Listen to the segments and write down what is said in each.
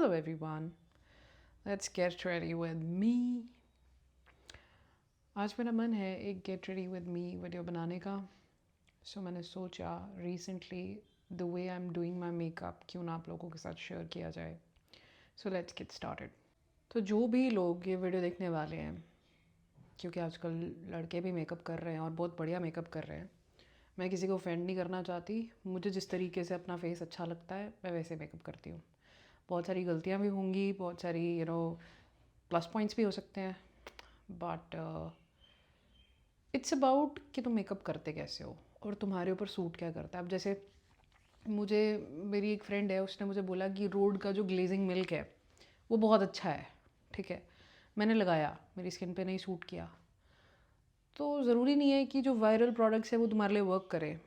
Hello everyone, let's get ready with me. आज मेरा मन है एक get ready with me video बनाने का. सो मैंने सोचा recently the way I am doing my makeup क्यों ना आप लोगों के साथ शेयर किया जाए. So let's get started. तो जो भी लोग ये वीडियो देखने वाले हैं, क्योंकि आजकल लड़के भी मेकअप कर रहे हैं और बहुत बढ़िया मेकअप कर रहे हैं. मैं किसी को ऑफेंड नहीं करना चाहती. मुझे जिस तरीके से अपना फेस अच्छा लगता है मैं वैसे मेकअप करती हूँ. बहुत सारी गलतियाँ भी होंगी, बहुत सारी प्लस पॉइंट्स भी हो सकते हैं, बट इट्स अबाउट कि तुम मेकअप करते कैसे हो और तुम्हारे ऊपर सूट क्या करता है. अब जैसे मेरी एक फ्रेंड है, उसने मुझे बोला कि रोड का जो ग्लेजिंग मिल्क है वो बहुत अच्छा है. ठीक है, मैंने लगाया, मेरी स्किन पे नहीं सूट किया. तो ज़रूरी नहीं है कि जो वायरल प्रोडक्ट्स है वो तुम्हारे लिए वर्क करे.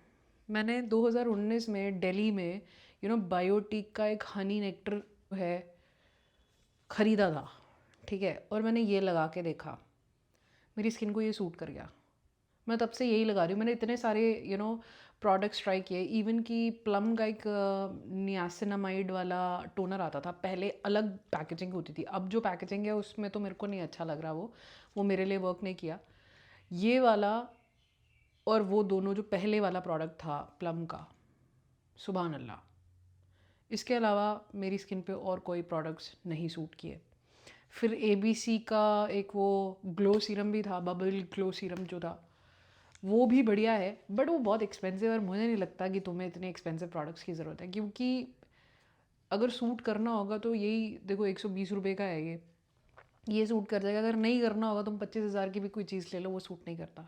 मैंने 2019 में दिल्ली में बायोटिक का एक हनी नेक्टर है, ख़रीदा था. ठीक है, और मैंने ये लगा के देखा, मेरी स्किन को ये सूट कर गया. मैं तब से यही लगा रही हूँ. मैंने इतने सारे प्रोडक्ट्स ट्राई किए. इवन कि प्लम का एक नियासिनामाइड वाला टोनर आता था पहले, अलग पैकेजिंग होती थी. अब जो पैकेजिंग है उसमें तो मेरे को नहीं अच्छा लग रहा. वो मेरे लिए वर्क नहीं किया. ये वाला और वो दोनों जो पहले वाला प्रोडक्ट था प्लम का, सुभान अल्लाह. इसके अलावा मेरी स्किन पे और कोई प्रोडक्ट्स नहीं सूट किए. फिर ABC का एक वो ग्लो सीरम भी था, बबल ग्लो सीरम जो था, वो भी बढ़िया है, बट वो बहुत एक्सपेंसिव है और मुझे नहीं लगता कि तुम्हें इतने एक्सपेंसिव प्रोडक्ट्स की ज़रूरत है. क्योंकि अगर सूट करना होगा तो यही देखो, 120 रुपये का है ये सूट कर जाएगा. अगर नहीं करना होगा तुम 25,000 की भी कोई चीज़ ले लो, वो सूट नहीं करता.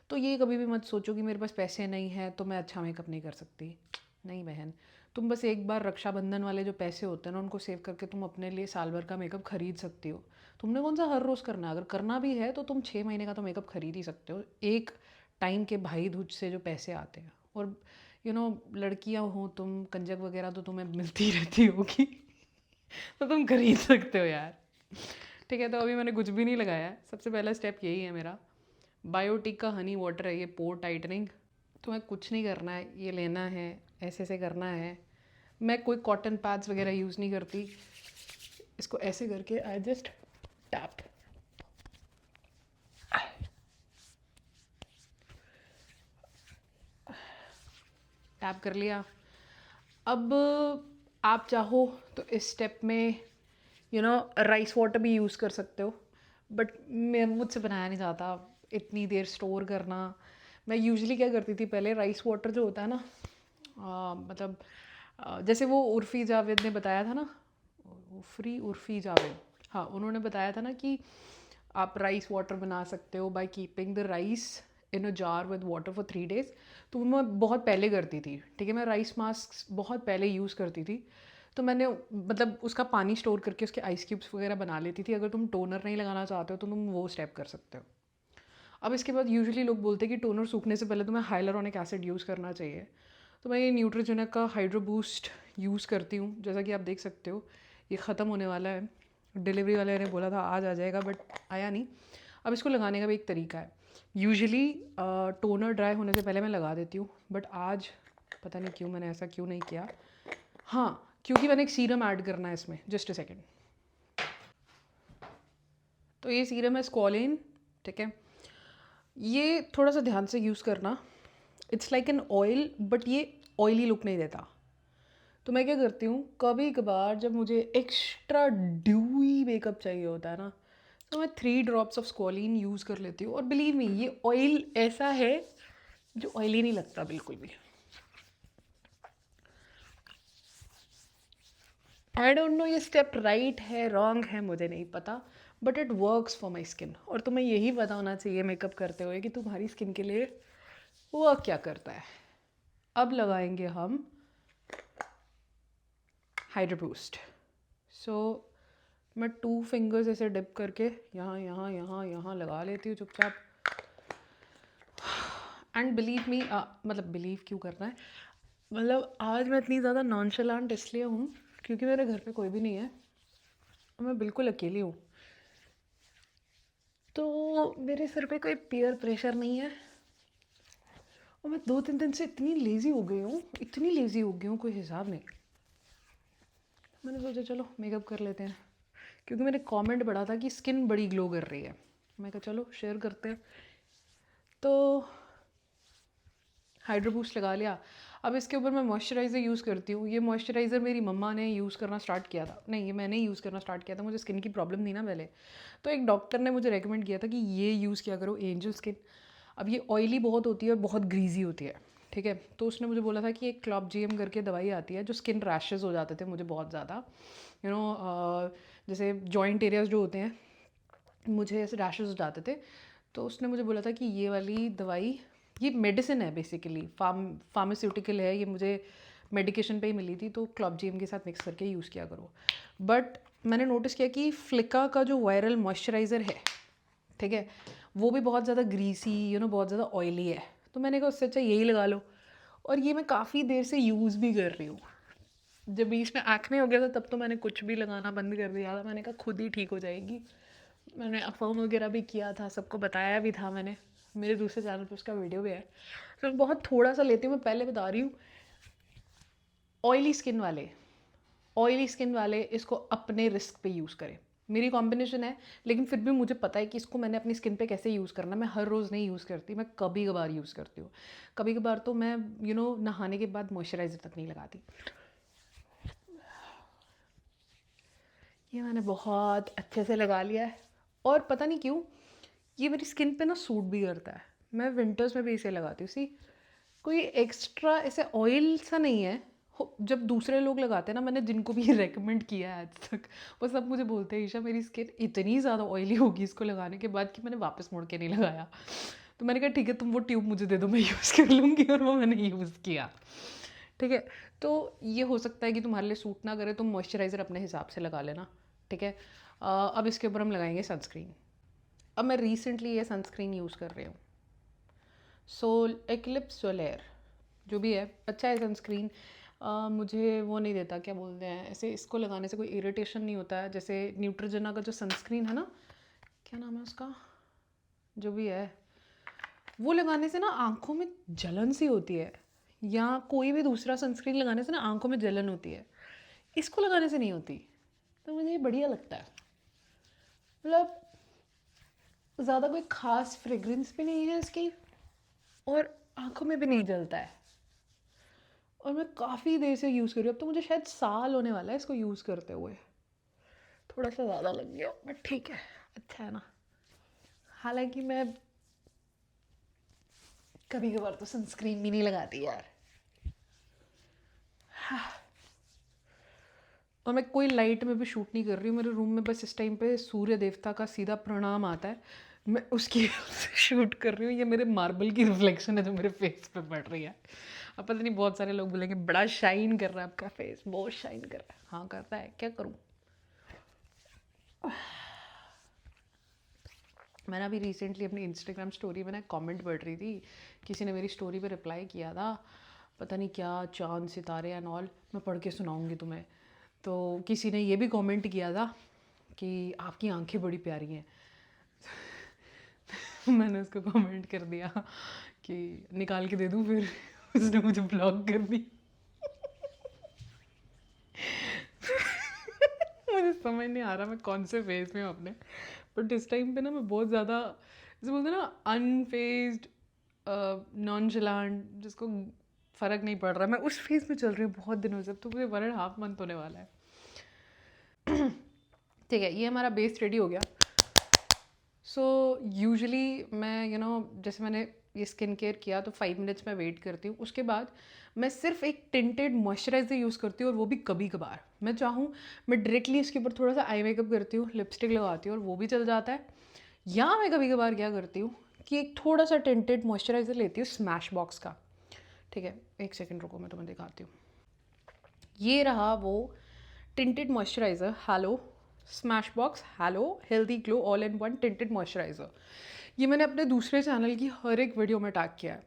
तो ये कभी भी मत सोचो कि मेरे पास पैसे नहीं हैं तो मैं अच्छा मेकअप नहीं कर सकती. नहीं बहन, तुम बस एक बार रक्षाबंधन वाले जो पैसे होते हैं ना, उनको सेव करके तुम अपने लिए साल भर का मेकअप खरीद सकती हो. तुमने कौन सा हर रोज़ करना है. अगर करना भी है तो तुम 6 महीने का तो मेकअप खरीद ही सकते हो, एक टाइम के भाई दूज से जो पैसे आते हैं. और लड़कियां हो तुम, कंजक वगैरह तो तुम्हें मिलती ही रहती होगी तो तुम खरीद सकते हो यार. ठीक है, तो अभी मैंने कुछ भी नहीं लगाया है. सबसे पहला स्टेप यही है मेरा. बायोटिक का हनी वाटर है ये, पोर टाइटनिंग. तुम्हें कुछ नहीं करना है, ये लेना है, ऐसे ऐसे करना है. मैं कोई कॉटन पैड्स वगैरह यूज़ नहीं करती. इसको ऐसे करके आई जस्ट टैप. टैप कर लिया. अब आप चाहो तो इस स्टेप में राइस वाटर भी यूज़ कर सकते हो, बट मैं मुझसे बनाया नहीं जाता इतनी देर स्टोर करना. मैं यूजुअली क्या करती थी पहले, राइस वाटर जो होता है ना, मतलब जैसे वो उर्फ़ी जावेद ने बताया था ना, उर्फ़ी जावेद, हाँ, उन्होंने बताया था ना कि आप राइस वाटर बना सकते हो by keeping the rice in a jar with water for 3 days. तो मैं बहुत पहले करती थी. ठीक है, मैं राइस मास्क बहुत पहले यूज़ करती थी. तो मैंने मतलब उसका पानी स्टोर करके उसके आइस क्यूब्स वगैरह बना लेती थी. अगर तुम टोनर नहीं लगाना चाहते हो तो तुम वो स्टेप कर सकते हो. अब इसके बाद यूजुअली लोग बोलते हैं कि टोनर सूखने से पहले तुम्हें हाइलुरोनिक एसिड यूज़ करना चाहिए. तो मैं ये न्यूट्रोजेनिक का हाइड्रो बूस्ट यूज़ करती हूँ. जैसा कि आप देख सकते हो ये ख़त्म होने वाला है. डिलीवरी वाले ने बोला था आज आ जाएगा, बट आया नहीं. अब इसको लगाने का भी एक तरीका है. यूजुअली टोनर ड्राई होने से पहले मैं लगा देती हूँ, बट आज पता नहीं क्यों मैंने ऐसा क्यों नहीं किया. हाँ, क्योंकि मैंने एक सीरम ऐड करना है इसमें. Just a second. तो ये सीरम है स्क्वालिन. ठीक है, ये थोड़ा सा ध्यान से यूज़ करना. It's like an oil, but ये ऑयली लुक नहीं देता. तो मैं क्या करती हूँ, कभी कभार जब मुझे एक्स्ट्रा ड्यूई मेकअप चाहिए होता है ना, तो मैं 3 drops ऑफ स्क्वालिन यूज़ कर लेती हूँ. और बिलीव मी, ये ऑयल ऐसा है जो ऑयली नहीं लगता बिल्कुल भी. आई डोंट नो ये स्टेप राइट है रॉन्ग है मुझे नहीं पता, but it works for my skin. और तुम्हें यही पता होना चाहिए मेकअप करते हुए कि तुम्हारी स्किन के लिए वर्क क्या करता है. अब लगाएंगे हम हाइड्रो बूस्ट. सो मैं 2 फिंगर्स ऐसे डिप करके यहाँ यहाँ यहाँ यहाँ लगा लेती हूँ चुपचाप. एंड बिलीव मी, मतलब बिलीव क्यों करना है, मतलब आज मैं इतनी ज़्यादा नॉनशलांट इसलिए हूँ क्योंकि मेरे घर पे कोई भी नहीं है और मैं बिल्कुल अकेली हूँ. तो मेरे सर पे कोई पीयर प्रेशर नहीं है. और मैं 2-3 दिन से इतनी लेज़ी हो गई हूँ, इतनी लेज़ी हो गई हूँ, कोई हिसाब नहीं. मैंने सोचा चलो मेकअप कर लेते हैं, क्योंकि मैंने कमेंट पढ़ा था कि स्किन बड़ी ग्लो कर रही है। मैं कहा चलो शेयर करते हैं। तो हाइड्रो बूस्ट लगा लिया। अब इसके ऊपर मैं मॉइस्चराइज़र यूज़ करती हूँ। ये मॉइस्चराइज़र मेरी मम्मा ने यूज़ करना स्टार्ट किया था, नहीं ये मैंने यूज़ करना स्टार्ट किया था, मुझे स्किन की प्रॉब्लम थी ना पहले। तो एक डॉक्टर ने मुझे रेकमेंड किया था कि ये यूज़ किया करो, एंजल स्किन। अब ये ऑयली बहुत होती है और बहुत ग्रीजी होती है, ठीक है। तो उसने मुझे बोला था कि एक क्लॉप जीएम करके दवाई आती है, जो स्किन रैशेज़ हो जाते थे मुझे बहुत ज़्यादा, जैसे जॉइंट एरियाज जो होते हैं, मुझे ऐसे रैशेज़ हो जाते थे। तो उसने मुझे बोला था कि ये वाली दवाई, ये मेडिसिन है बेसिकली, फार्मास्यूटिकल है, ये मुझे मेडिकेशन पे ही मिली थी, तो क्लॉप जीएम के साथ मिक्स करके यूज़ किया करो। बट मैंने नोटिस किया कि फ्लिका का जो वायरल मॉइस्चराइज़र है, ठीक है, वो भी बहुत ज़्यादा ग्रीसी, बहुत ज़्यादा ऑयली है। तो मैंने कहा उससे अच्छा यही लगा लो। और ये मैं काफ़ी देर से यूज़ भी कर रही हूँ। जब बीच में एक्ने हो गया था तब तो मैंने कुछ भी लगाना बंद कर दिया था, मैंने कहा खुद ही ठीक हो जाएगी। मैंने अफवाम वगैरह भी किया था, सबको बताया भी था मैंने, मेरे दूसरे चैनल पे उसका वीडियो भी है। तो मैं बहुत थोड़ा सा लेती हूँ, मैं पहले बता रही हूँ। ऑयली स्किन वाले इसको अपने रिस्क पे यूज़ करें। मेरी कॉम्बिनेशन है, लेकिन फिर भी मुझे पता है कि इसको मैंने अपनी स्किन पे कैसे यूज़ करना। मैं हर रोज़ नहीं यूज़ करती, मैं कभी कभार यूज़ करती हूँ। कभी कभार तो मैं नहाने के बाद मॉइस्चराइज़र तक नहीं लगाती। ये मैंने बहुत अच्छे से लगा लिया है, और पता नहीं क्यों ये मेरी स्किन पे ना सूट भी करता है। मैं विंटर्स में भी इसे लगाती हूँ। सी, कोई एक्स्ट्रा ऐसे ऑयल सा नहीं है। जब दूसरे लोग लगाते हैं ना, मैंने जिनको भी रेकमेंड किया है आज तक, वो सब मुझे बोलते हैं ईशा मेरी स्किन इतनी ज़्यादा ऑयली होगी इसको लगाने के बाद कि मैंने वापस मुड़ के नहीं लगाया। तो मैंने कहा ठीक है, तुम वो ट्यूब मुझे दे दो, मैं यूज़ कर लूँगी, और वो मैंने यूज़ किया, ठीक है। तो ये हो सकता है कि तुम्हारे लिए सूट ना करे, तुम मॉइस्चराइज़र अपने हिसाब से लगा लेना, ठीक है। अब इसके ऊपर हम लगाएंगे सनस्क्रीन। अब मैं रिसेंटली ये सनस्क्रीन यूज़ कर रही हूँ, एक्लिप्स सोलेर, जो भी है, अच्छा है सनस्क्रीन। मुझे वो नहीं देता, क्या बोलते हैं, ऐसे इसको लगाने से कोई इरिटेशन नहीं होता है। जैसे न्यूट्रोजेना का जो सनस्क्रीन है ना, क्या नाम है उसका, जो भी है, वो लगाने से ना आँखों में जलन सी होती है, या कोई भी दूसरा सनस्क्रीन लगाने से ना आँखों में जलन होती है, इसको लगाने से नहीं होती। तो मुझे ये बढ़िया लगता है। मतलब ज़्यादा कोई ख़ास फ्रेगरेंस भी नहीं है इसकी, और आँखों में भी नहीं जलता है। और मैं काफ़ी देर से यूज़ कर रही हूँ, अब तो मुझे शायद साल होने वाला है इसको यूज़ करते हुए। थोड़ा सा ज़्यादा लग गया बट ठीक है, अच्छा है ना। हालांकि मैं कभी कभार तो सनस्क्रीन भी नहीं लगाती यार। और मैं कोई लाइट में भी शूट नहीं कर रही हूँ, मेरे रूम में बस इस टाइम पे सूर्य देवता का सीधा प्रणाम आता है, मैं उसकी शूट कर रही हूँ। ये मेरे मार्बल की रिफ्लेक्शन है जो मेरे फेस पे पड़ रही है। अब पता नहीं, बहुत सारे लोग बोलेंगे बड़ा शाइन कर रहा है आपका फेस, बहुत शाइन कर रहा है। हाँ करता है, क्या करूँ। मैंने अभी रिसेंटली अपनी इंस्टाग्राम स्टोरी में ना कमेंट पढ़ रही थी, किसी ने मेरी स्टोरी पे रिप्लाई किया था, पता नहीं क्या, चांद सितारे एंड ऑल, मैं पढ़ के सुनाऊंगी तुम्हें। तो किसी ने ये भी कमेंट किया था कि आपकी आंखें बड़ी प्यारी हैं। मैंने उसको कमेंट कर दिया कि निकाल के दे दूँ फिर। उसने मुझे ब्लॉक कर दी। मुझे समझ नहीं आ रहा मैं कौन से फेज में हूँ अपने, बट इस टाइम पे ना मैं बहुत ज़्यादा, जैसे बोलते हैं ना, अनफेज्ड, नॉनचलांट, जिसको फ़र्क नहीं पड़ रहा, मैं उस फेज में चल रही हूँ बहुत दिनों से। अब तो मुझे 1.5 मंथ होने वाला है। ठीक है, ये हमारा बेस रेडी हो गया। सो यूजुअली मैं जैसे मैंने ये स्किन केयर किया तो 5 मिनट्स में वेट करती हूँ। उसके बाद मैं सिर्फ एक टिंटेड मॉइस्चराइज़र यूज़ करती हूँ, और वो भी कभी कभार। मैं चाहूँ मैं डायरेक्टली इसके ऊपर थोड़ा सा आई मेकअप करती हूँ, लिपस्टिक लगाती हूँ, और वो भी चल जाता है। या मैं कभी कभार क्या करती हूँ कि एक थोड़ा सा टिंटेड मॉइस्चराइज़र लेती हूँ स्मैश बॉक्स का, ठीक है। एक सेकेंड रुको, मैं तुम्हें दिखाती हूँ। ये रहा वो tinted moisturiser, hello smash box, hello healthy glow all in one tinted moisturiser. ये मैंने अपने दूसरे चैनल की हर एक वीडियो में टैग किया है।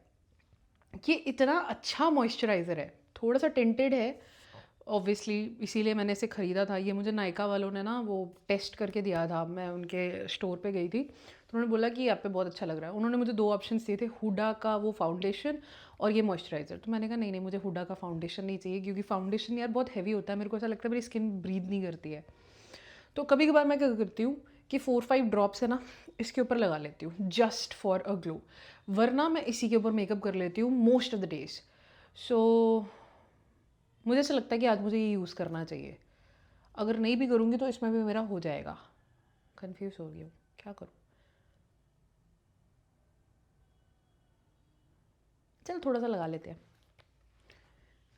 ये इतना अच्छा मॉइस्चराइज़र है, थोड़ा सा टिंटेड है ऑब्वियसली, इसीलिए मैंने इसे ख़रीदा था। ये मुझे नायका वालों ने ना वो टेस्ट करके दिया था, मैं उनके स्टोर पे गई थी तो उन्होंने बोला कि आप पे बहुत अच्छा लग रहा है। उन्होंने मुझे 2 ऑप्शन दिए थे, हुडा का वो फाउंडेशन और ये मॉइस्चराइज़र। तो मैंने कहा नहीं नहीं, मुझे हुडा का फाउंडेशन नहीं चाहिए, क्योंकि फाउंडेशन यार बहुत हैवी होता है, मेरे को ऐसा लगता है मेरी स्किन ब्रीथ नहीं करती है। तो कभी कभार मैं क्या करती हूँ कि 4-5 ड्रॉप्स है ना, इसके ऊपर लगा लेती हूँ जस्ट फॉर अ ग्लो, वरना मैं इसी के ऊपर मेकअप कर लेती हूँ मोस्ट ऑफ द डेज। सो मुझे ऐसा लगता है कि आज मुझे ये यूज़ करना चाहिए, अगर नहीं भी करूँगी तो इसमें भी मेरा हो जाएगा। कंफ्यूज हो गई हूँ, क्या करूँ? चल थोड़ा सा लगा लेते हैं,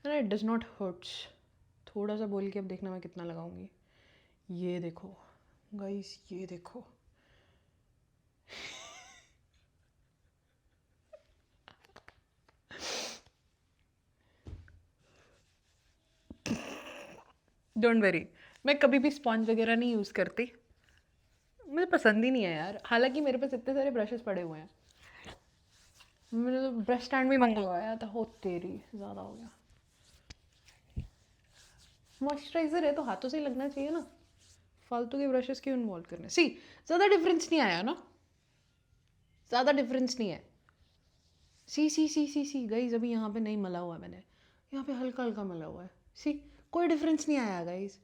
है ना, इट डज नॉट हर्ट्स। थोड़ा सा बोल के अब देखना मैं कितना लगाऊंगी। ये देखो गाइस, ये देखो। डोंट वेरी, मैं कभी भी स्पॉन्ज वगैरह नहीं यूज़ करती, मुझे पसंद ही नहीं है यार। हालांकि मेरे पास इतने सारे ब्रशेस पड़े हुए हैं, मैंने तो ब्रश स्टैंड भी मंगवाया था। हो तेरी, ज़्यादा हो गया। मॉइस्चराइज़र है तो हाथों से ही लगना चाहिए ना, फालतू के ब्रशेस क्यों इन्वॉल्व करने। सी, ज़्यादा डिफरेंस नहीं आया ना, ज़्यादा डिफरेंस नहीं है। सी सी सी सी सी गाइज, अभी यहाँ पे नहीं मला हुआ है मैंने, यहाँ पे हल्का हल्का मला हुआ है। सी, कोई डिफरेंस नहीं आया गाइज।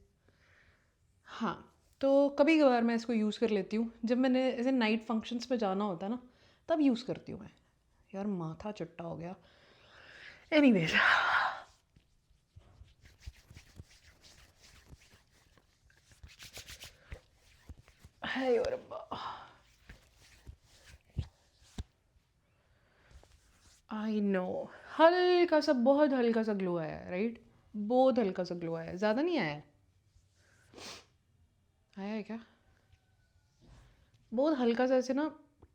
हाँ, तो कभी कभार मैं इसको यूज़ कर लेती हूँ, जब मैंने ऐसे नाइट फंक्शंस में जाना होता है ना, तब यूज़ करती हूँ मैं। यार माथा चट्टा हो गया। एनीवेज, है और आई नो, हल्का सा, बहुत हल्का सा ग्लो आया है, राइट? बहुत हल्का सा ग्लो आया है, ज़्यादा नहीं आया है। आया है क्या? बहुत हल्का सा, ऐसे ना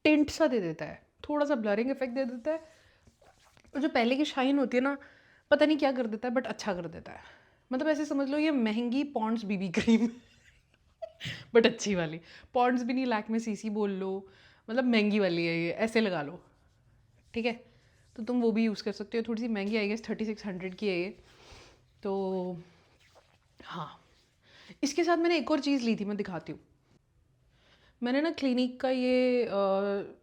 टिंट सा दे देता है, थोड़ा सा ब्लरिंग इफेक्ट दे देता है, और जो पहले की शाइन होती है ना, पता नहीं क्या कर देता है, बट अच्छा कर देता है। मतलब ऐसे समझ लो ये महंगी पॉन्ड्स बीबी क्रीम बट अच्छी वाली। पॉन्ड्स भी नहीं, लैक में सीसी बोल लो, मतलब महंगी वाली है ये, ऐसे लगा लो, ठीक है? तो तुम वो भी यूज़ कर सकते हो, थोड़ी सी महंगी आई गेस 3600 की है ये। तो हाँ, इसके साथ मैंने एक और चीज़ ली थी, मैं दिखाती हूँ। मैंने ना क्लिनिक का ये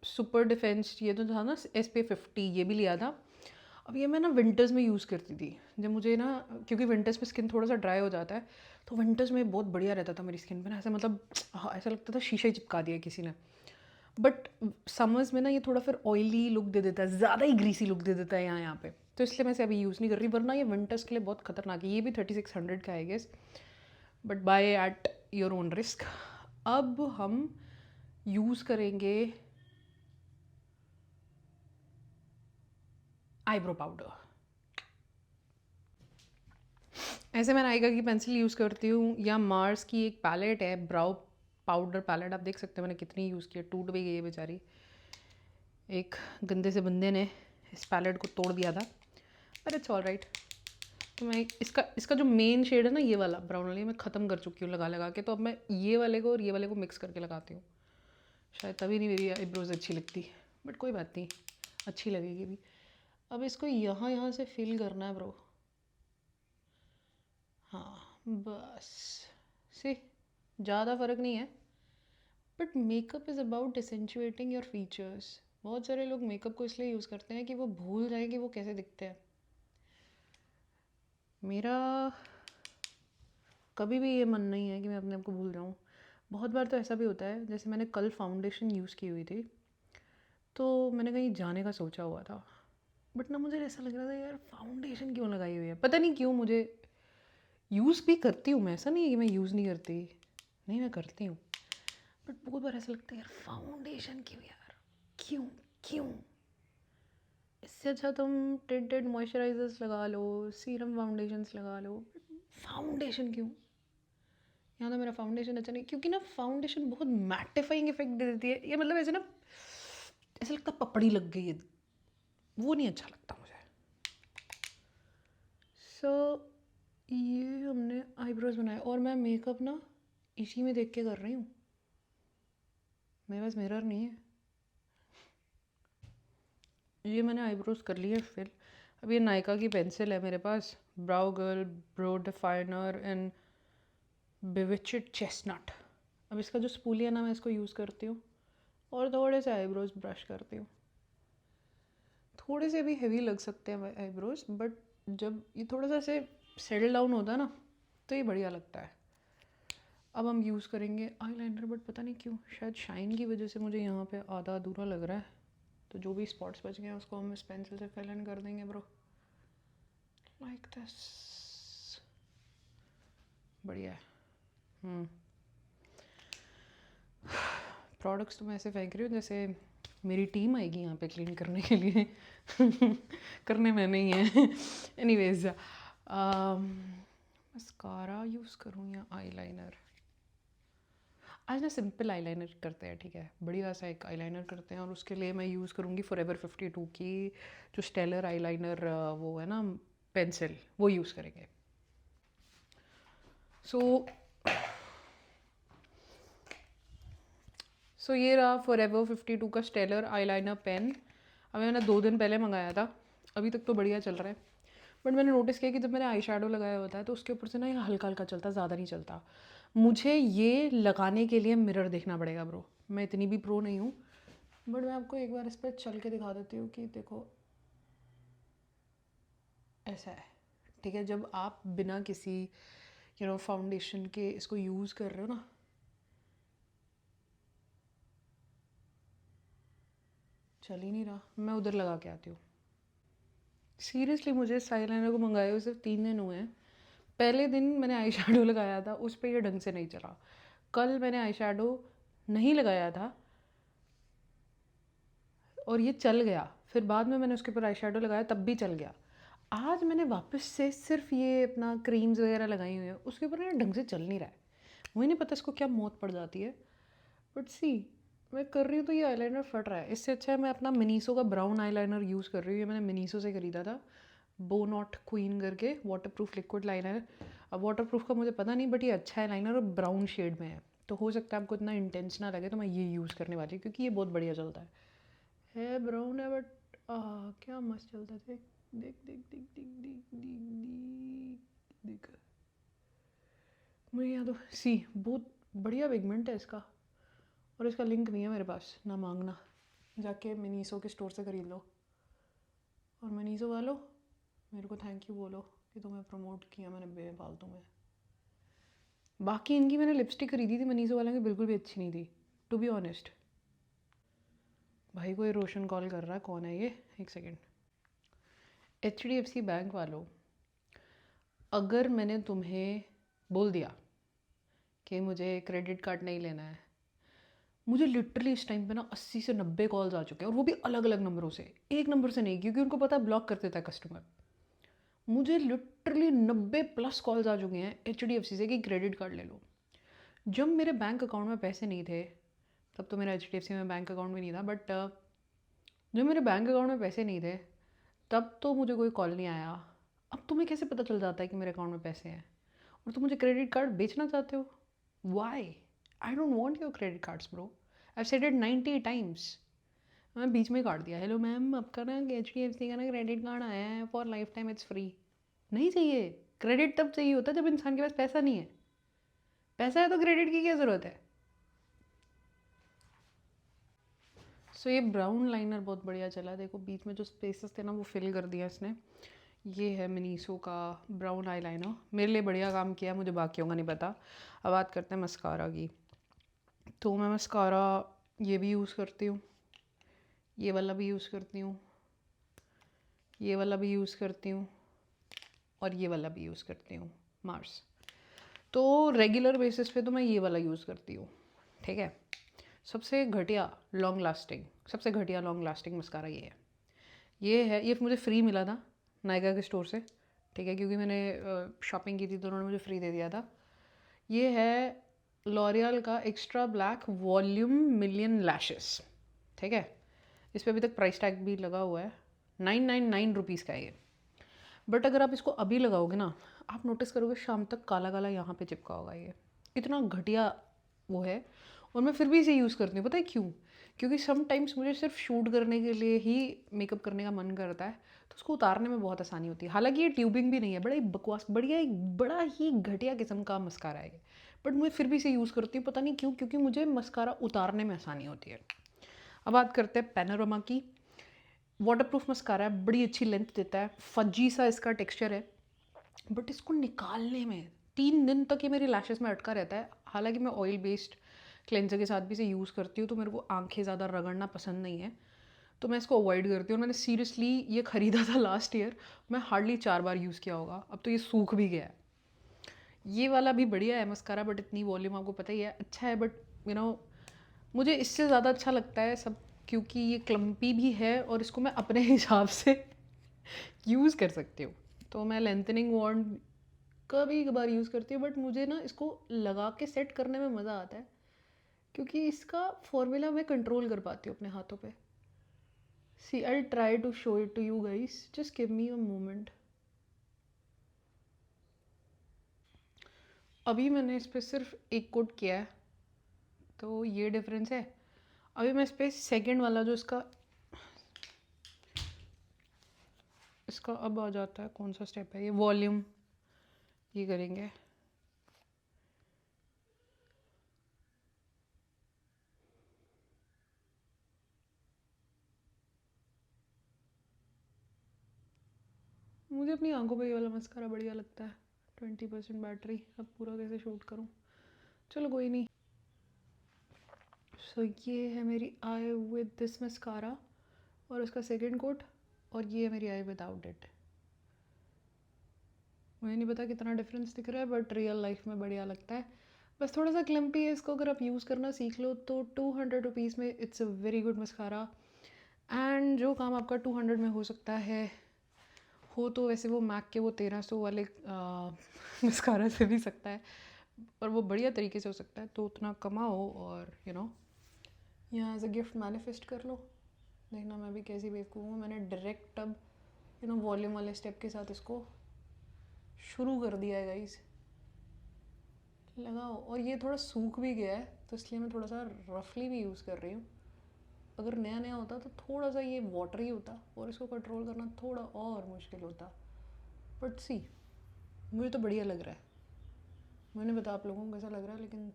सुपर डिफेंस, ये तो था ना SPF 50, ये भी लिया था। अब ये मैं ना विंटर्स में यूज़ करती थी, जब मुझे ना, क्योंकि विंटर्स में स्किन थोड़ा सा ड्राई हो जाता है, तो विंटर्स में बहुत बढ़िया रहता था मेरी स्किन पे ना, ऐसा मतलब हाँ, ऐसा लगता था शीशा ही चिपका दिया किसी ने। बट समर्स में ना ये थोड़ा फिर ऑयली लुक दे देता है, ज़्यादा ही ग्रीसी लुक दे देता है यहाँ पे, तो इसलिए मैं इसे अभी यूज़ नहीं कर रही, वरना ये विंटर्स के लिए बहुत खतरनाक है। ये भी 3600 का है guess, but buy at your own risk. अब हम यूज़ करेंगे आईब्रो पाउडर। ऐसे मैं नायका की पेंसिल यूज़ करती हूँ, या मार्स की एक पैलेट है, ब्राउ पाउडर पैलेट, आप देख सकते हो मैंने कितनी यूज़ की है, टूट भी गई है बेचारी, एक गंदे से बंदे ने इस पैलेट को तोड़ दिया था, पर इट्स ऑल राइट। तो मैं इसका इसका जो मेन शेड है ना, ये वाला ब्राउन वाली, मैं ख़त्म कर चुकी हूँ लगा लगा के, तो अब मैं ये वाले को और ये वाले को मिक्स करके लगाती हूँ। शायद तभी नहीं मेरी आईब्रोज अच्छी लगती, बट कोई बात नहीं, अच्छी लगेगी भी। अब इसको यहाँ यहाँ से फिल करना है ब्रो। हाँ बस, से ज़्यादा फ़र्क नहीं है, but makeup is about accentuating your features. बहुत सारे लोग मेकअप को इसलिए यूज़ करते हैं कि वो भूल जाएं कि वो कैसे दिखते हैं। मेरा कभी भी ये मन नहीं है कि मैं अपने आप को भूल जाऊँ। बहुत बार तो ऐसा भी होता है, जैसे मैंने कल फाउंडेशन यूज़ की हुई थी, तो मैंने कहीं जाने का सोचा हुआ था, बट ना मुझे ऐसा लग रहा था यार फाउंडेशन क्यों लगाई हुई है, पता नहीं क्यों। मुझे यूज़ भी करती हूँ मैं, ऐसा नहीं है कि मैं यूज़ नहीं करती, नहीं मैं करती हूँ, बट बहुत बार ऐसा लगता है यार फाउंडेशन क्यों यार, क्यों क्यों? इससे अच्छा तुम टिंटेड मॉइस्चराइजर्स लगा लो, सीरम फाउंडेशंस लगा लो, फाउंडेशन क्यों? यहाँ तो मेरा फाउंडेशन अच्छा नहीं, क्योंकि ना फाउंडेशन बहुत मैटिफाइंग इफेक्ट दे देती है, ये मतलब ऐसे ना, ऐसा लगता पपड़ी लग गई है, वो नहीं अच्छा लगता मुझे। सो ये हमने आईब्रोज बनाए, और मैं मेकअप ना इसी में देख के कर रही हूँ, मेरे पास मिरर नहीं है। ये मैंने आईब्रोज कर लिए फिल। अब ये नायका की पेंसिल है मेरे पास, brow girl brow definer and bewitched chestnut. अब इसका जो स्पूली है ना, मैं इसको यूज़ करती हूँ, और थोड़े से आईब्रोज ब्रश करती हूँ, थोड़े से भी हेवी लग सकते हैं आईब्रोज, बट जब ये थोड़ा सा ऐसे सेटल डाउन होता है ना तो ये बढ़िया लगता है। अब हम यूज़ करेंगे आईलाइनर, बट पता नहीं क्यों शायद शाइन की वजह से मुझे यहाँ पे आधा अधूरा लग रहा है, तो जो भी स्पॉट्स बच गए हैं उसको हम इस पेंसिल से फिल इन कर देंगे ब्रो, लाइक दिस। बढ़िया है। प्रोडक्ट्स तो मैं ऐसे फेंक रही हूँ जैसे मेरी टीम आएगी यहाँ पे क्लीन करने के लिए करने में नहीं है। एनीवेज, मस्कारा यूज़ करूँ या आईलाइनर? आज ना सिंपल आईलाइनर करते हैं, ठीक है, बढ़िया सा एक आईलाइनर करते हैं, और उसके लिए मैं यूज़ करूँगी फॉरएवर 52 की जो स्टेलर आईलाइनर वो है ना पेंसिल, वो यूज़ करेंगे। सो ये रहा फॉरएवर 52 का स्टेलर आईलाइनर पेन। अभी मैंने 2 दिन पहले मंगाया था, अभी तक तो बढ़िया चल रहा है, बट मैंने नोटिस किया कि जब मैंने आई शेडो लगाया होता है तो उसके ऊपर से ना ये हल्का हल्का चलता है, ज़्यादा नहीं चलता। मुझे ये लगाने के लिए मिरर देखना पड़ेगा ब्रो, मैं इतनी भी प्रो नहीं हूँ, बट मैं आपको एक बार इस पर चल के दिखा देती हूँ कि देखो ऐसा है, ठीक है। जब आप बिना किसी फाउंडेशन के इसको यूज़ कर रहे हो ना, चल ही नहीं रहा। मैं उधर लगा के आती हूँ। सीरियसली मुझे इस आईलाइनर को मंगाए हुए सिर्फ 3 दिन हुए हैं। पहले दिन मैंने आई शेडो लगाया था, उस पर यह ढंग से नहीं चला। कल मैंने आई शेडो नहीं लगाया था और ये चल गया, फिर बाद में मैंने उसके ऊपर आई शेडो लगाया तब भी चल गया। आज मैंने वापस से सिर्फ ये अपना क्रीम्स वगैरह लगाई हुई है, उसके ऊपर ना ढंग से चल नहीं रहा है। मुझे नहीं पता इसको क्या मौत पड़ जाती है, बट सी मैं कर रही हूँ तो ये आईलाइनर फट रहा है। इससे अच्छा है मैं अपना मिनीसो का ब्राउन आईलाइनर यूज़ कर रही हूँ। ये मैंने मिनीसो से खरीदा था, बो नॉट क्वीन करके, वाटरप्रूफ लिक्विड लाइनर। अब वाटरप्रूफ का मुझे पता नहीं, बट ये अच्छा है लाइनर और ब्राउन शेड में है, तो हो सकता है आपको इतना इंटेंस ना लगे, तो मैं ये यूज़ करने वाली हूँ क्योंकि ये बहुत बढ़िया चलता है ब्राउन है, बट क्या मस्त चलता है। देख देख देख देख देख देख देख देख देख, मुझे यहाँ तो सी बहुत बढ़िया पिगमेंट है इसका, और इसका लिंक नहीं है मेरे पास, ना मांगना, जाके मिनीसो के स्टोर से ख़रीद लो। और मिनीसो वालों मेरे को थैंक यू बोलो कि तुम्हें प्रमोट किया मैंने बेफालतू में। बाकी इनकी मैंने लिपस्टिक खरीदी थी मिनीसो वालों की, बिल्कुल भी अच्छी नहीं थी टू बी ऑनेस्ट। भाई कोई रोशन कॉल कर रहा है, कौन है ये? एक सेकेंड। HDFC बैंक वालों, अगर मैंने तुम्हें बोल दिया कि मुझे क्रेडिट कार्ड नहीं लेना है, मुझे लिटरली इस टाइम पे ना 80 से 90 कॉल्स आ चुके हैं, और वो भी अलग अलग नंबरों से, एक नंबर से नहीं, क्योंकि उनको पता है ब्लॉक कर देता है कस्टमर। मुझे लिटरली 90+ कॉल्स आ चुके हैं HDFC से कि क्रेडिट कार्ड ले लो। जब मेरे बैंक अकाउंट में पैसे नहीं थे, तब तो मेरा HDFC में बैंक अकाउंट भी नहीं था, बट जब मेरे बैंक अकाउंट में पैसे नहीं थे तब तो मुझे कोई कॉल नहीं आया। अब तुम्हें कैसे पता चल जाता है कि मेरे अकाउंट में पैसे हैं और तुम मुझे क्रेडिट कार्ड बेचना चाहते हो? Why? I don't want your credit cards bro, I said it 90 times. मैं बीच में काट दिया, हेलो मैम आपका ना HDFC का ना क्रेडिट कार्ड आया है for life time, it's free. नहीं चाहिए। क्रेडिट तब चाहिए होता है जब इंसान के पास पैसा नहीं है, पैसा है तो क्रेडिट की क्या ज़रूरत है? सो ये ब्राउन लाइनर बहुत बढ़िया चला, देखो बीच में जो स्पेसेस थे ना वो फिल कर दिया इसने। ये है मिनीसो का ब्राउन आई लाइनर, मेरे लिए बढ़िया काम किया, मुझे बाकियों का नहीं पता। अब बात करते हैं मस्कारा की। तो मैं मस्कारा ये भी यूज़ करती हूँ, ये वाला भी यूज़ करती हूँ, ये वाला भी यूज़ करती हूँ, और ये वाला भी यूज़ करती हूँ, मार्स। तो रेगुलर बेसिस पे तो मैं ये वाला यूज़ करती हूँ, ठीक है। सबसे घटिया लॉन्ग लास्टिंग मस्कारा ये है। ये मुझे फ्री मिला था नायका के स्टोर से, ठीक है, क्योंकि मैंने शॉपिंग की थी तो उन्होंने मुझे फ्री दे दिया था। ये है लॉरियल का extra black volume million lashes, ठीक है। इस पर अभी तक प्राइस टैग भी लगा हुआ है, 999 रुपीज़ का है ये। बट अगर आप इसको अभी लगाओगे ना, आप नोटिस करोगे शाम तक काला काला यहाँ पे चिपका होगा। ये इतना घटिया वो है, और मैं फिर भी इसे यूज़ करती हूँ। पता है क्यों? क्योंकि समटाइम्स मुझे सिर्फ शूट करने के लिए ही मेकअप करने का मन करता है, तो उसको उतारने में बहुत आसानी होती है। हालांकि ये ट्यूबिंग भी नहीं है, बड़ा ही बकवास बढ़िया, एक बड़ा ही घटिया किस्म का मस्कारा है, बट मैं फिर भी इसे यूज़ करती हूँ। पता नहीं क्यों, क्योंकि मुझे मस्कारा उतारने में आसानी होती है। अब बात करते हैं पैनोरमा की। वाटरप्रूफ मस्कारा है, बड़ी अच्छी लेंथ देता है, फजी सा इसका टेक्सचर है, बट इसको निकालने में 3 दिन तक ये मेरी लैशेस में अटका रहता है। हालांकि मैं ऑयल बेस्ड क्लेंजर के साथ भी इसे यूज़ करती हूँ, तो मेरे को आंखें ज़्यादा रगड़ना पसंद नहीं है, तो मैं इसको अवॉइड करती हूँ। मैंने सीरियसली ये ख़रीदा था लास्ट ईयर, मैं हार्डली 4 बार यूज़ किया होगा, अब तो ये सूख भी गया है। ये वाला भी बढ़िया है मस्कारा, बट इतनी वॉल्यूम आपको पता ही है, अच्छा है, बट मुझे इससे ज़्यादा अच्छा लगता है सब, क्योंकि ये क्लम्पी भी है और इसको मैं अपने हिसाब से यूज़ कर सकती हूँ। तो मैं लेंथनिंग वॉन्ड कभी कभार यूज़ करती हूँ, बट मुझे ना इसको लगा के सेट करने में मज़ा आता है, क्योंकि इसका फॉर्मूला मैं कंट्रोल कर पाती हूँ अपने हाथों पे। See I try to show it to you guys, just give me a moment. अभी मैंने इस पर सिर्फ एक कोट किया है, तो ये डिफरेंस है। अभी मैं इस पर सेकेंड वाला जो इसका अब आ जाता है, कौन सा स्टेप है ये, वॉल्यूम, ये करेंगे। मुझे अपनी आंखों पे ये वाला मस्कारा बढ़िया लगता है। 20% बैटरी, अब पूरा कैसे शूट करूँ, चलो कोई नहीं। सो ये है मेरी आई विद दिस मस्कारा और उसका सेकंड कोट, और ये है मेरी आई विदाउट इट। मुझे नहीं पता कितना डिफरेंस दिख रहा है, बट रियल लाइफ में बढ़िया लगता है। बस थोड़ा सा क्लम्पी है, इसको अगर आप यूज़ करना सीख लो तो 200 रुपीज़ में it's a very good mascara. And जो काम आपका 200 में हो सकता है, हो तो वैसे वो मैक के वो 1300 वाले मस्कारा से भी सकता है, और वो बढ़िया तरीके से हो सकता है। तो उतना कमाओ और यहाँ एज अ गिफ्ट मैनिफेस्ट कर लो। देखना मैं भी कैसी बेवकूफ़ हूँ, मैंने डायरेक्ट अब वॉल्यूम वाले स्टेप के साथ इसको शुरू कर दिया है गाइस। लगाओ, और ये थोड़ा सूख भी गया है, तो इसलिए मैं थोड़ा सा रफली भी यूज़ कर रही हूँ। अगर नया नया होता तो थोड़ा सा ये वाटरी होता और इसको कंट्रोल करना थोड़ा और मुश्किल होता, बट सी मुझे तो बढ़िया लग रहा है। मैंने बता आप लोगों को कैसा लग रहा है, लेकिन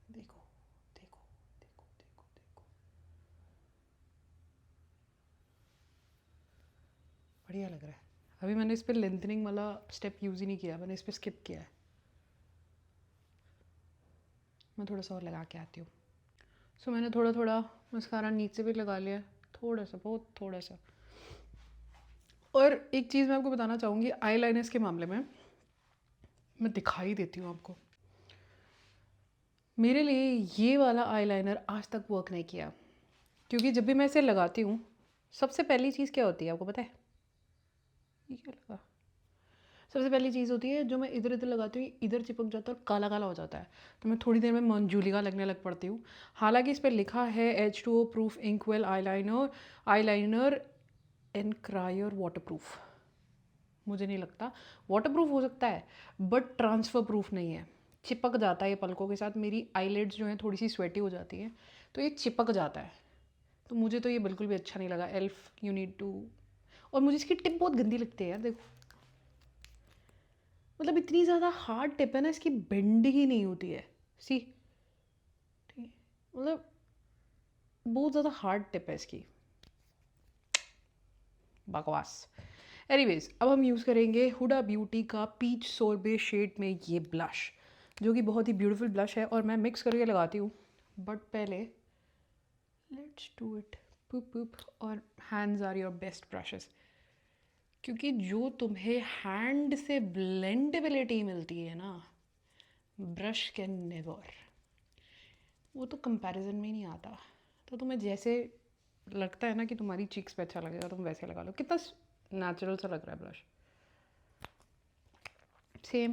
देखो देखो देखो देखो देखो, बढ़िया लग रहा है। अभी मैंने इस पर लेंथनिंग वाला स्टेप यूज़ ही नहीं किया, मैंने इस पर स्किप किया है। मैं थोड़ा सा और लगा के आती हूँ। सो मैंने थोड़ा थोड़ा मस्कारा नीचे भी लगा लिया, थोड़ा सा, बहुत थोड़ा सा। और एक चीज़ मैं आपको बताना चाहूँगी, आई लाइनर्स के मामले में मैं दिखाई देती हूँ आपको, मेरे लिए ये वाला आई लाइनर आज तक वर्क नहीं किया, क्योंकि जब भी मैं इसे लगाती हूँ, सबसे पहली चीज़ क्या होती है आपको पता है? ये क्या लगा? सबसे पहली चीज़ होती है, जो मैं इधर इधर लगाती हूँ इधर चिपक जाता है और काला काला हो जाता है, तो मैं थोड़ी देर में मंजूलिका लगने लग पड़ती हूँ। हालांकि इस पर लिखा है H2O proof inkwell eyeliner and crier waterproof. मुझे नहीं लगता, वाटर प्रूफ हो सकता है बट ट्रांसफ़र प्रूफ नहीं है। चिपक जाता है ये पलकों के साथ, मेरी आईलिड्स जो हैं थोड़ी सी स्वेटी हो जाती हैं, तो ये चिपक जाता है, तो मुझे तो ये बिल्कुल भी अच्छा नहीं लगा। एल्फ यू नीड टू। और मुझे इसकी टिप बहुत गंदी लगती है यार, देखो, मतलब इतनी ज़्यादा हार्ड टिप है ना, इसकी बेंडिंग ही नहीं होती है। सी, ठीक है, मतलब बहुत ज़्यादा हार्ड टिप है इसकी, बकवास। एनीवेज, अब हम यूज़ करेंगे हुडा ब्यूटी का पीच सोरबे शेड में ये ब्लश, जो कि बहुत ही ब्यूटीफुल ब्लश है, और मैं मिक्स करके लगाती हूँ। बट पहले लेट्स डू इट पुप पुप, और hands are your best brushes, क्योंकि जो तुम्हें हैंड से ब्लेंडेबिलिटी मिलती है ना, ब्रश कैन नेवर, वो तो कंपैरिजन में ही नहीं आता। तो तुम्हें जैसे लगता है ना कि तुम्हारी चीक्स पे अच्छा लगेगा, तुम वैसे लगा लो। कितना नेचुरल सा लग रहा है ब्लश, सेम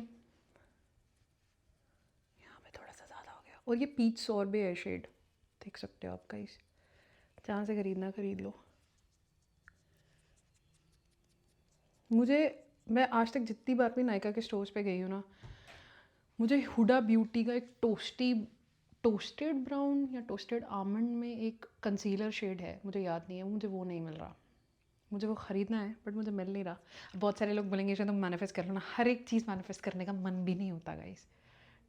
यहाँ पे थोड़ा सा ज़्यादा हो गया। और ये पीच सोरबे है शेड, देख सकते हो आप गाइस, जहाँ से खरीदना खरीद लो। मैं आज तक जितनी बार भी नायका के स्टोर्स पे गई हूँ ना, मुझे हुडा ब्यूटी का एक टोस्टेड ब्राउन या टोस्टेड आमंड में एक कंसीलर शेड है, मुझे याद नहीं है, मुझे वो नहीं मिल रहा। मुझे वो ख़रीदना है बट मुझे मिल नहीं रहा। बहुत सारे लोग बोलेंगे तुम मैनिफेस्ट कर लो ना, हर एक चीज़ मैनिफेस्ट करने का मन भी नहीं होता गाइस,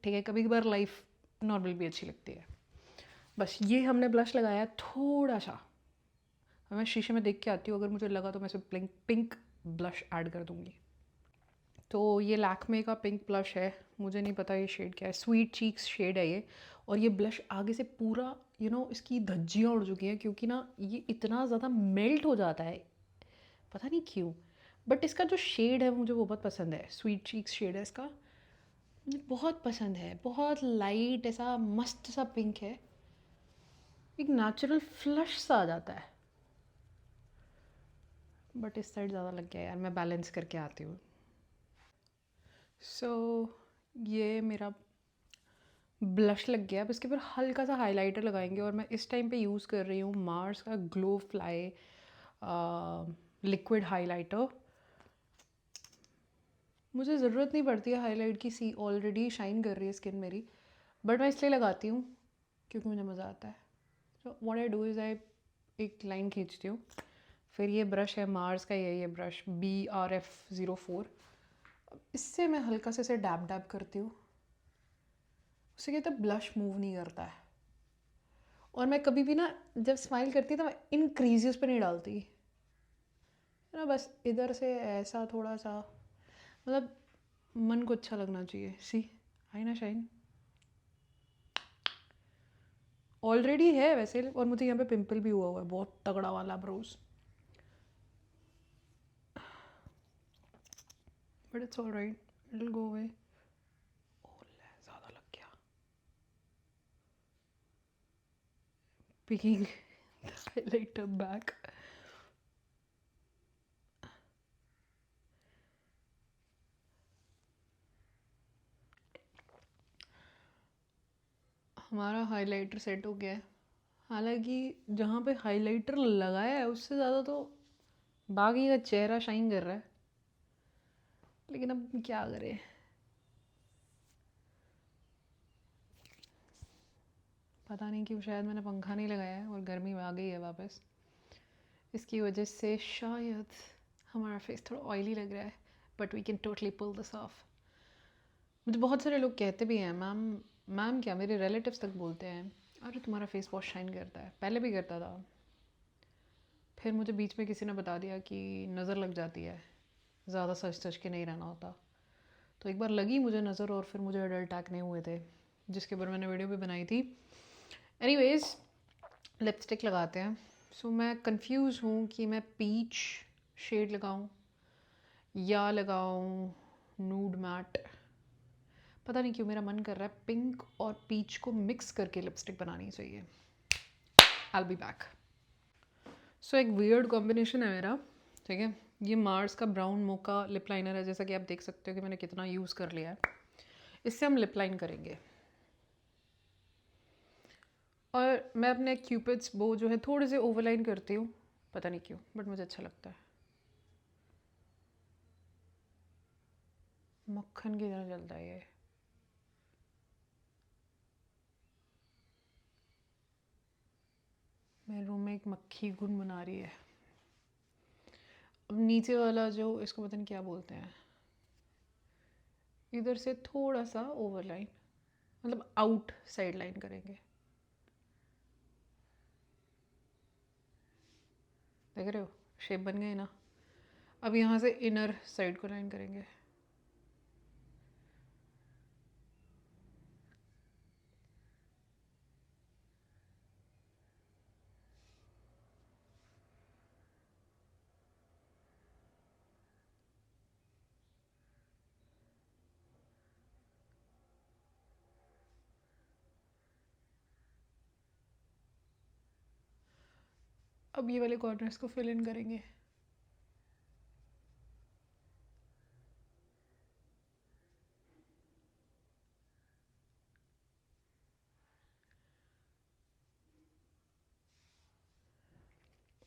ठीक है, कभी कभार लाइफ नॉर्मल भी अच्छी लगती है। बस ये हमने ब्लश लगाया थोड़ा सा। मैं शीशे में देख के आती हूँ, अगर मुझे लगा तो मैं इसे पिंक ब्लश ऐड कर दूँगी। तो ये लैक्मे का पिंक ब्लश है, मुझे नहीं पता ये शेड क्या है, स्वीट चीक्स शेड है ये। और ये ब्लश आगे से पूरा इसकी धज्जियाँ उड़ चुकी हैं, क्योंकि ना ये इतना ज़्यादा मेल्ट हो जाता है, पता नहीं क्यों। बट इसका जो शेड है मुझे वो बहुत पसंद है, स्वीट चीक्स शेड है इसका, मुझे बहुत पसंद है। बहुत लाइट ऐसा मस्त सा पिंक है, एक नेचुरल फ्लश सा आ जाता है। बट इस साइड ज़्यादा लग गया यार, मैं बैलेंस करके आती हूँ। सो ये मेरा ब्लश लग गया। अब इसके ऊपर हल्का सा हाइलाइटर लगाएंगे, और मैं इस टाइम पे यूज़ कर रही हूँ मार्स का ग्लो फ्लाई लिक्विड हाइलाइटर। मुझे ज़रूरत नहीं पड़ती है हाईलाइट की, सी ऑलरेडी शाइन कर रही है स्किन मेरी, बट मैं इसलिए लगाती हूँ क्योंकि मुझे मज़ा आता है। So what I do is I एक लाइन खींचती हूँ, फिर ये ब्रश है मार्स का, ये ब्रश BRF04, इससे मैं हल्का से डैब डैब करती हूँ। उससे कहते हैं ब्लश मूव नहीं करता है। और मैं कभी भी ना जब स्माइल करती तो मैं इन क्रीजेस पे नहीं डालती ना, बस इधर से ऐसा थोड़ा सा, मतलब मन को अच्छा लगना चाहिए। सी आई ना शाइन ऑलरेडी है वैसे, और मुझे यहाँ पे पिंपल भी हुआ है बहुत तगड़ा वाला bros, but it's alright, it will go away. ज़्यादा लग गया। Picking highlighter back. हमारा हाइलाइटर सेट हो गया है। हालांकि जहाँ पे हाइलाइटर लगाया है उससे ज़्यादा तो बाकी का चेहरा शाइन कर रहा है, लेकिन अब क्या करें। पता नहीं क्यों, शायद मैंने पंखा नहीं लगाया है और गर्मी आ गई है वापस, इसकी वजह से शायद हमारा फेस थोड़ा ऑयली लग रहा है, but we can totally pull this off. मुझे बहुत सारे लोग कहते भी हैं, मैम मैम क्या, मेरे रिलेटिव्स तक बोलते हैं, अरे तुम्हारा फेस बहुत शाइन करता है। पहले भी करता था, फिर मुझे बीच में किसी ने बता दिया कि नज़र लग जाती है, ज़्यादा सच सच के नहीं रहना होता। तो एक बार लगी मुझे नज़र, और फिर मुझे अडल्ट एक्ने हुए थे, जिसके ऊपर मैंने वीडियो भी बनाई थी। एनीवेज, लिपस्टिक लगाते हैं। सो मैं कंफ्यूज हूँ कि मैं पीच शेड लगाऊँ या लगाऊँ नूड मैट। पता नहीं क्यों मेरा मन कर रहा है पिंक और पीच को मिक्स करके लिपस्टिक बनानी चाहिए। I will be back. So एक वियर्ड कॉम्बिनेशन है मेरा, ठीक है। ये मार्स का ब्राउन मोका लिप लाइनर है, जैसा कि आप देख सकते हो कि मैंने कितना यूज़ कर लिया है। इससे हम लिप लाइन करेंगे, और मैं अपने क्यूपिड्स बो जो है थोड़े से ओवरलाइन करती हूँ, पता नहीं क्यों, बट मुझे अच्छा लगता है। मक्खन की तरह चलता है ये। मेरे रूम में एक मक्खी गुनगुना रही है। अब नीचे वाला जो, इसको पता नहीं क्या बोलते हैं, इधर से थोड़ा सा ओवरलाइन, मतलब आउट साइड लाइन करेंगे। देख रहे हो शेप बन गई ना। अब यहाँ से इनर साइड को लाइन करेंगे। अब ये वाले कॉर्नर्स को फिल इन करेंगे।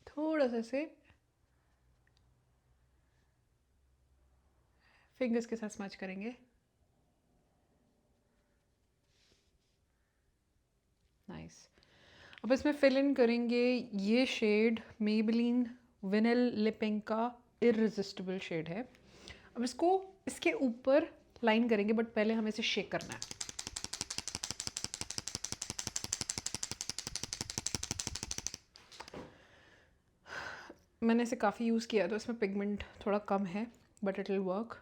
थोड़ा सा से फिंगर्स के साथ स्मच करेंगे। नाइस। अब इसमें फिल इन करेंगे ये शेड, मेबेलिन विनिल लिपिंग का इररेसिस्टिबल शेड है। अब इसको इसके ऊपर लाइन करेंगे, बट पहले हमें इसे शेक करना है। मैंने इसे काफ़ी यूज़ किया तो इसमें पिगमेंट थोड़ा कम है, बट इट विल वर्क.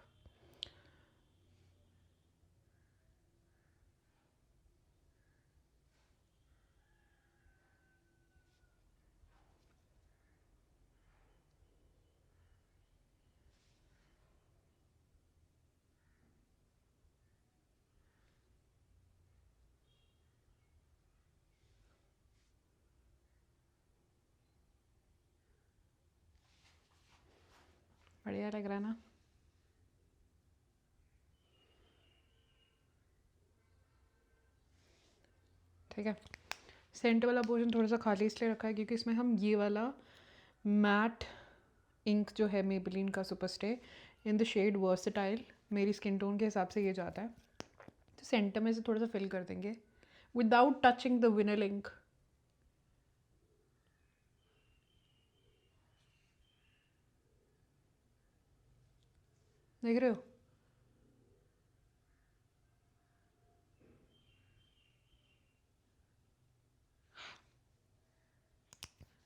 बढ़िया लग रहा है ना? ठीक है. सेंट वाला पोर्शन थोड़ा सा खाली इसलिए रखा है क्योंकि इसमें हम ये वाला मैट इंक जो है मेबेलिन का super stay in the shade versatile, मेरी स्किन टोन के हिसाब से ये जाता है, तो सेंटर में से थोड़ा सा फिल कर देंगे without touching the vinyl ink. देख रहे हो?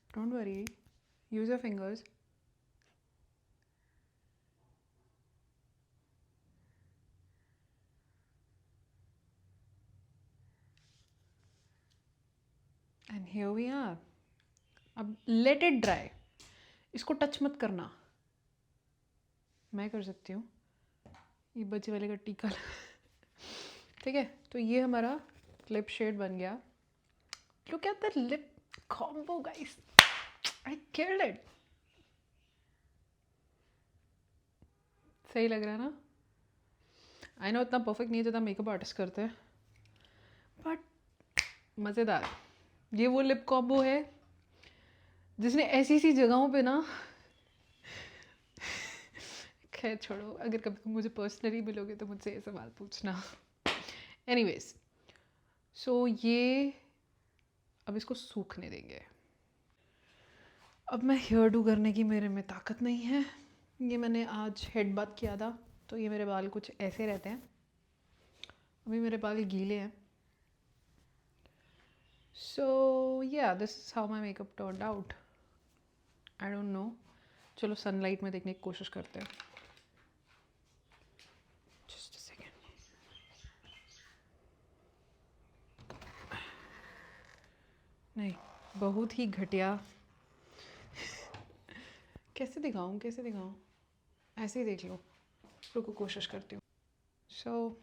Don't worry, use your fingers. And here we are. अब लेट इट ड्राई. इसको टच मत करना. मैं कर सकती हूँ, ये बच्चे वाले का टीका. ठीक है, तो ये हमारा लिप शेड बन गया. Look at the lip combo guys, I killed it. सही लग रहा है ना? आई नो इतना परफेक्ट नहीं है जितना मेकअप आर्टिस्ट करते हैं, बट मज़ेदार. ये वो लिप कॉम्बो है जिसने ऐसी सी जगहों पे ना, खैर छोड़ो, अगर कभी तुम मुझे पर्सनली मिलोगे तो मुझसे ये सवाल पूछना. एनीवेज, सो ये अब इसको सूखने देंगे. अब मैं हेयर डू करने की मेरे में ताकत नहीं है. ये मैंने आज हेड बाथ किया था, तो ये मेरे बाल कुछ ऐसे रहते हैं. अभी मेरे बाल गीले हैं. सो या this is how my makeup turned out. I don't know, चलो सनलाइट में देखने की कोशिश करते हैं. Just a second. नहीं, बहुत ही घटिया. कैसे दिखाऊं, कैसे दिखाऊं? ऐसे ही देख लो. रुको, कोशिश करती हूँ. सो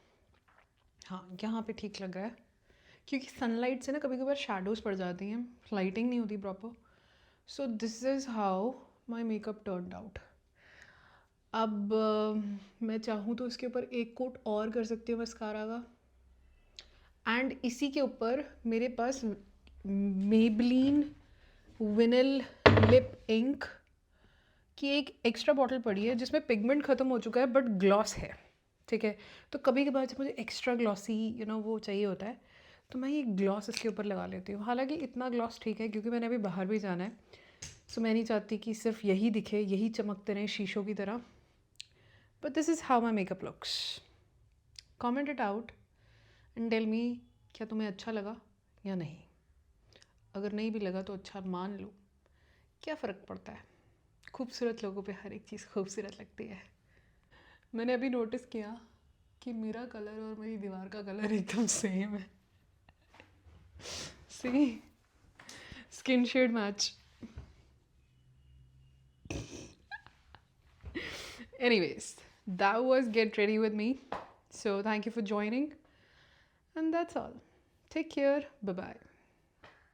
हाँ, यहाँ पे ठीक लग रहा है क्योंकि सनलाइट से ना कभी कभार शैडोज़ पड़ जाती हैं, लाइटिंग नहीं होती proper. So this is how my makeup turned out. अब मैं चाहूँ तो इसके ऊपर एक कोट और कर सकती हूँ मस्कारा का. एंड इसी के ऊपर मेरे पास मेबलिन विनिल लिप इंक की एक एक्स्ट्रा बॉटल पड़ी है जिसमें पिगमेंट ख़त्म हो चुका है बट ग्लॉस है. ठीक है, तो कभी कभार जब मुझे एक्स्ट्रा ग्लॉसी वो चाहिए होता है तो मैं ये ग्लॉस इसके ऊपर लगा लेती हूँ. हालांकि इतना ग्लॉस ठीक है क्योंकि मैंने अभी बाहर भी जाना है, सो मैं नहीं चाहती कि सिर्फ यही दिखे, यही चमकते रहे शीशों की तरह. But this is how my makeup looks. Comment it out and tell me, क्या तुम्हें अच्छा लगा या नहीं? अगर नहीं भी लगा तो अच्छा मान लो, क्या फ़र्क पड़ता है. खूबसूरत लोगों पे हर एक चीज़ खूबसूरत लगती है. मैंने अभी नोटिस किया कि मेरा कलर और मेरी दीवार का कलर एकदम सेम है. See, skin shade match. Anyways, that was Get Ready With Me. So thank you for joining. And that's all. Take care. Bye bye.